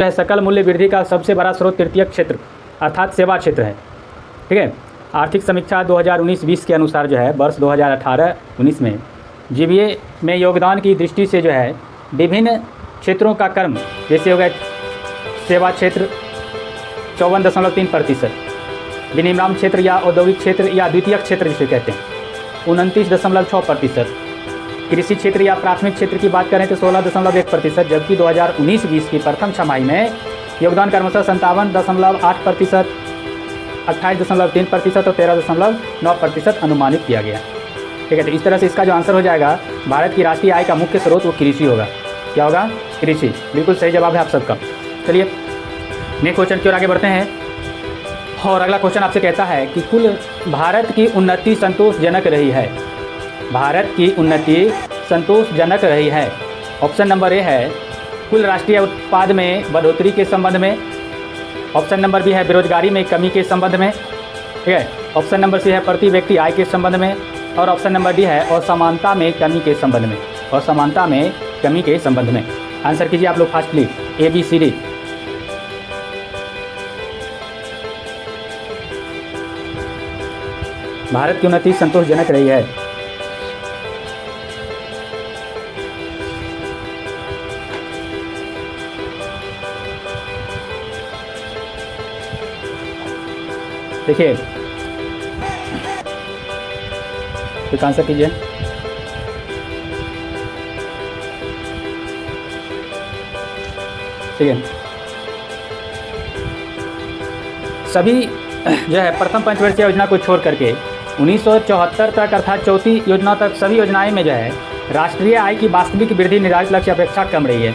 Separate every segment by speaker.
Speaker 1: जो है सकल मूल्य वृद्धि का सबसे बड़ा स्रोत तृतीयक क्षेत्र अर्थात सेवा क्षेत्र है। ठीक है। आर्थिक समीक्षा 2019-20 के अनुसार जो है वर्ष 2018-19 में जीबीए में योगदान की दृष्टि से जो है विभिन्न क्षेत्रों का क्रम जैसे हो गया सेवा क्षेत्र 54.3%, विनिर्माण क्षेत्र या औद्योगिक क्षेत्र या द्वितीयक क्षेत्र जिसे कहते हैं 29.6%, कृषि क्षेत्र या प्राथमिक क्षेत्र की बात करें तो 16.1%, जबकि 2019-20 की प्रथम छमाही में योगदान क्रमशः 57.8%, 28.3% और 13.9% अनुमानित किया गया। ठीक है। तो इस तरह से इसका जो आंसर हो जाएगा भारत की राष्ट्रीय आय का मुख्य स्रोत वो कृषि होगा। क्या होगा? कृषि। बिल्कुल सही जवाब है आप सबका। चलिए नेक्स्ट क्वेश्चन की ओर आगे बढ़ते हैं और अगला क्वेश्चन आपसे कहता है कि कुल भारत की उन्नति संतोषजनक रही है। भारत की उन्नति संतोषजनक रही है। ऑप्शन नंबर ए है कुल राष्ट्रीय उत्पाद में बढ़ोतरी के संबंध में, ऑप्शन नंबर बी है बेरोजगारी में कमी के संबंध में, ठीक है, ऑप्शन नंबर सी है प्रति व्यक्ति आय के संबंध में और ऑप्शन नंबर डी है असमानता में कमी के संबंध में, असमानता में कमी के संबंध में। आंसर कीजिए आप लोग फास्टली ABCD। भारत की उन्नति संतोषजनक रही है। देखिए क्विक आंसर कीजिए। ठीक है। सभी जो है प्रथम पंचवर्षीय योजना को छोड़ करके 1974 तक अर्थात चौथी योजना तक सभी योजनाएं में जो है राष्ट्रीय आय की वास्तविक वृद्धि निर्धारित लक्ष्य अपेक्षा कम रही है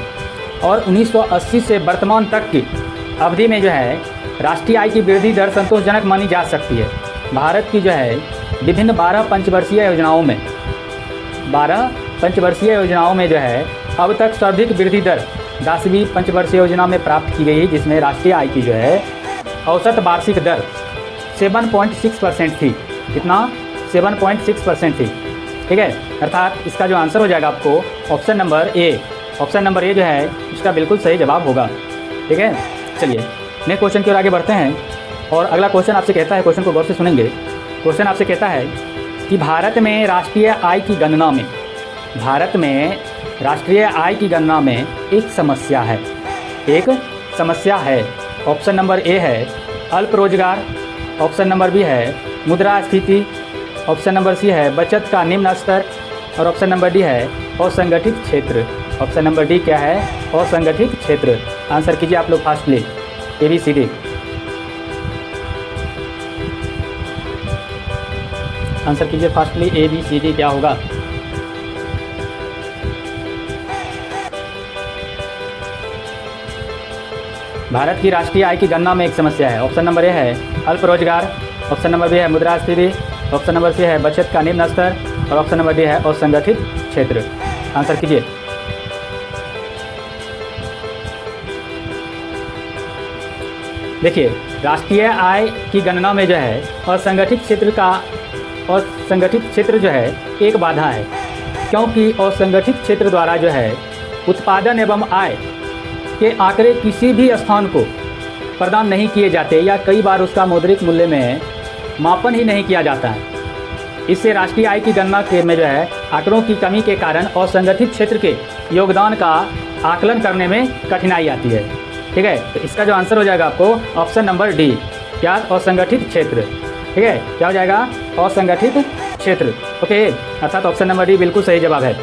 Speaker 1: और 1980 से वर्तमान तक की अवधि में जो है राष्ट्रीय आय की वृद्धि दर संतोषजनक मानी जा सकती है। भारत की जो है विभिन्न 12 पंचवर्षीय योजनाओं में जो है अब तक सर्वाधिक वृद्धि दर 10वीं पंचवर्षीय योजना में प्राप्त की गई है, जिसमें राष्ट्रीय आय की जो है औसत वार्षिक दर 7.6% थी। कितना? 7.6% थी। ठीक है। अर्थात इसका जो आंसर हो जाएगा आपको option number A. Option number A जो है इसका बिल्कुल सही जवाब होगा। ठीक है। चलिए नेक्स्ट क्वेश्चन की ओर आगे बढ़ते हैं और अगला क्वेश्चन आपसे कहता है, क्वेश्चन को गौर से सुनेंगे। क्वेश्चन आपसे कहता है कि भारत में राष्ट्रीय आय की गणना में एक समस्या है। एक समस्या है। ऑप्शन नंबर ए है अल्प रोजगार, ऑप्शन नंबर बी है मुद्रास्फीति, ऑप्शन नंबर सी है बचत का निम्न स्तर और ऑप्शन नंबर डी है असंगठित क्षेत्र। ऑप्शन नंबर डी क्या है? असंगठित क्षेत्र। आंसर कीजिए आप लोग फास्टली ABCD। आंसर कीजिए फास्टली ABCD क्या होगा? भारत की राष्ट्रीय आय की गणना में एक समस्या है। ऑप्शन नंबर ए है अल्प रोजगार, ऑप्शन नंबर बी है मुद्रास्फीति, ऑप्शन नंबर सी है बचत का निम्न स्तर और ऑप्शन नंबर डी है असंगठित क्षेत्र। आंसर कीजिए। देखिए राष्ट्रीय आय की गणना में जो है असंगठित क्षेत्र जो है एक बाधा है, क्योंकि असंगठित क्षेत्र द्वारा जो है उत्पादन एवं आय के आंकड़े किसी भी स्थान को प्रदान नहीं किए जाते या कई बार उसका मौद्रिक मूल्य में मापन ही नहीं किया जाता है। इससे राष्ट्रीय आय की गणना के में जो है आंकड़ों की कमी के कारण असंगठित क्षेत्र के योगदान का आकलन करने में कठिनाई आती है। ठीक है। तो इसका जो आंसर हो जाएगा आपको ऑप्शन नंबर डी। क्या? असंगठित क्षेत्र। ठीक है। क्या हो जाएगा? असंगठित क्षेत्र। ओके। अर्थात ऑप्शन नंबर डी बिल्कुल सही जवाब है।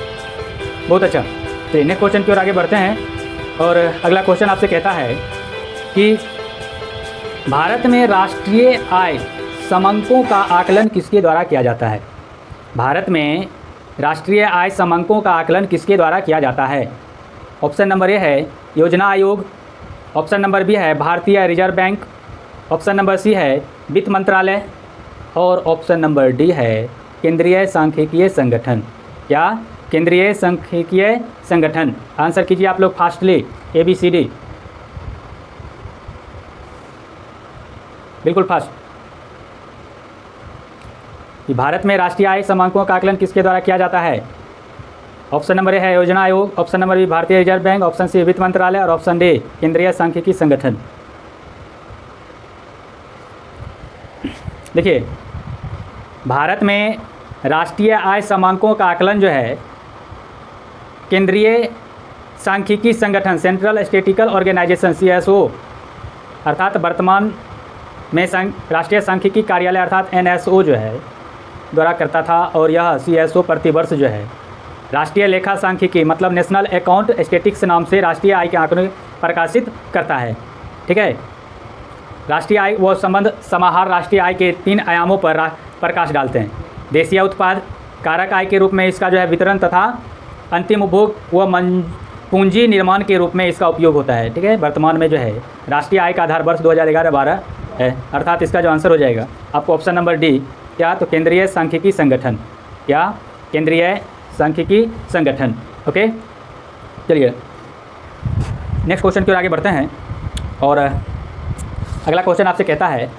Speaker 1: बहुत अच्छा। तो नेक्स्ट क्वेश्चन की ओर आगे बढ़ते हैं और अगला क्वेश्चन आपसे कहता है कि भारत में राष्ट्रीय आय समंकों का आकलन किसके द्वारा किया जाता है? भारत में राष्ट्रीय आय समंकों का आकलन किसके द्वारा किया जाता है? ऑप्शन नंबर ए है योजना आयोग, ऑप्शन नंबर बी है भारतीय reserve bank, option number C है वित्त मंत्रालय और ऑप्शन नंबर डी है केंद्रीय सांख्यिकीय संगठन। क्या? केंद्रीय सांख्यिकीय संगठन। आंसर कीजिए आप लोग फास्टली ABCD। बिल्कुल फास्ट। कि भारत में राष्ट्रीय आय समंकों का आकलन किसके द्वारा किया जाता है? ऑप्शन नंबर ए है योजना आयोग, ऑप्शन नंबर बी भारतीय रिजर्व बैंक, ऑप्शन सी वित्त मंत्रालय और ऑप्शन डी केंद्रीय सांख्यिकी संगठन। देखिए, भारत में राष्ट्रीय आय समांकों का आकलन जो है केंद्रीय सांख्यिकी संगठन सेंट्रल स्टैटिस्टिकल ऑर्गेनाइजेशन CSO अर्थात वर्तमान में राष्ट्रीय सांख्यिकी कार्यालय अर्थात NSO जो है द्वारा करता था। और यह CSO प्रतिवर्ष जो है राष्ट्रीय लेखा सांख्यिकी मतलब नेशनल अकाउंट स्टैटिस्टिक्स नाम से राष्ट्रीय आय के आंकड़े प्रकाशित करता है। ठीक है, राष्ट्रीय आय वो संबंध समाहार राष्ट्रीय आय के 3 आयामों पर प्रकाश डालते हैं। देशीय उत्पाद कारक आय के रूप में इसका जो है वितरण तथा अंतिम उपभोग व पूंजी निर्माण के रूप में इसका उपयोग होता है। ठीक है, वर्तमान में जो है राष्ट्रीय आय का आधार वर्ष 2011-12 है, अर्थात इसका जो आंसर हो जाएगा आपको ऑप्शन नंबर डी, क्या तो केंद्रीय सांख्यिकी संगठन, क्या केंद्रीय सांख्यिकी संगठन। ओके, चलिए नेक्स्ट क्वेश्चन की ओर आगे बढ़ते हैं। और अगला क्वेश्चन आपसे कहता है